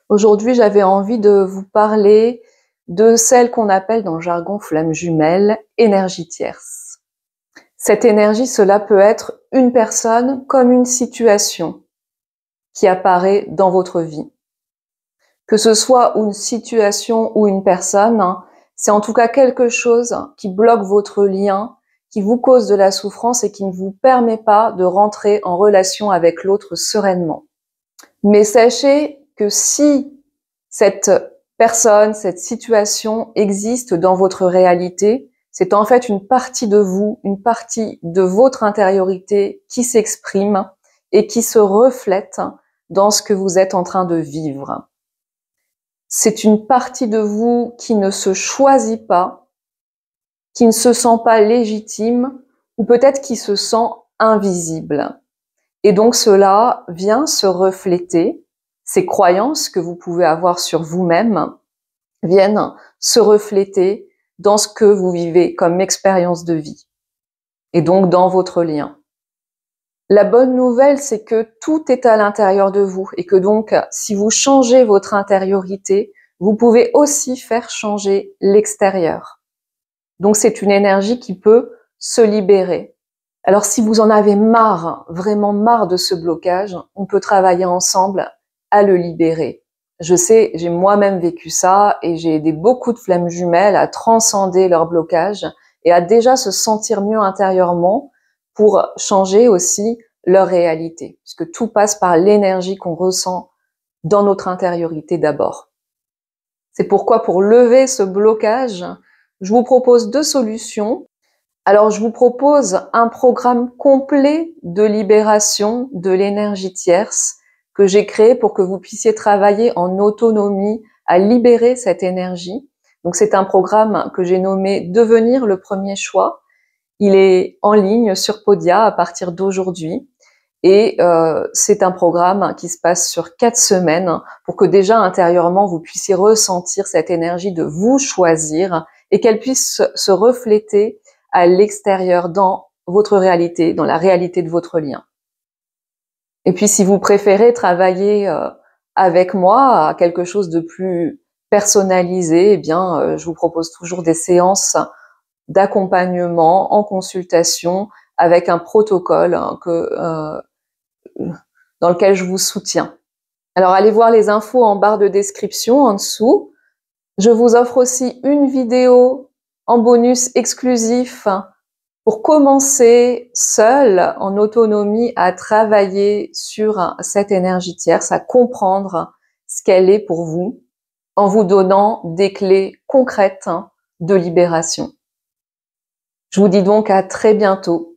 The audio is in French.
Aujourd'hui, j'avais envie de vous parler de celle qu'on appelle dans le jargon flamme jumelle, énergie tierce. Cette énergie, cela peut être une personne comme une situation qui apparaît dans votre vie. Que ce soit une situation ou une personne, c'est en tout cas quelque chose qui bloque votre lien, qui vous cause de la souffrance et qui ne vous permet pas de rentrer en relation avec l'autre sereinement. Mais sachez que si cette personne, cette situation existe dans votre réalité, c'est en fait une partie de vous, une partie de votre intériorité qui s'exprime et qui se reflète dans ce que vous êtes en train de vivre. C'est une partie de vous qui ne se choisit pas, qui ne se sent pas légitime, ou peut-être qui se sent invisible. Et donc cela vient se refléter, ces croyances que vous pouvez avoir sur vous-même viennent se refléter dans ce que vous vivez comme expérience de vie, et donc dans votre lien. La bonne nouvelle, c'est que tout est à l'intérieur de vous, et que donc, si vous changez votre intériorité, vous pouvez aussi faire changer l'extérieur. Donc c'est une énergie qui peut se libérer. Alors si vous en avez marre, vraiment marre de ce blocage, on peut travailler ensemble à le libérer. Je sais, j'ai moi-même vécu ça et j'ai aidé beaucoup de flammes jumelles à transcender leur blocage et à déjà se sentir mieux intérieurement pour changer aussi leur réalité. Puisque tout passe par l'énergie qu'on ressent dans notre intériorité d'abord. C'est pourquoi pour lever ce blocage, je vous propose 2 solutions. Alors, je vous propose un programme complet de libération de l'énergie tierce que j'ai créé pour que vous puissiez travailler en autonomie à libérer cette énergie. Donc, c'est un programme que j'ai nommé « Devenir le premier choix ». Il est en ligne sur Podia à partir d'aujourd'hui. Et c'est un programme qui se passe sur 4 semaines pour que déjà intérieurement, vous puissiez ressentir cette énergie de vous choisir et qu'elle puisse se refléter à l'extérieur dans votre réalité, dans la réalité de votre lien. Et puis si vous préférez travailler avec moi à quelque chose de plus personnalisé, eh bien je vous propose toujours des séances d'accompagnement en consultation avec un protocole dans lequel je vous soutiens. Alors allez voir les infos en barre de description en dessous. Je vous offre aussi une vidéo en bonus exclusif pour commencer seul, en autonomie, à travailler sur cette énergie tierce, à comprendre ce qu'elle est pour vous, en vous donnant des clés concrètes de libération. Je vous dis donc à très bientôt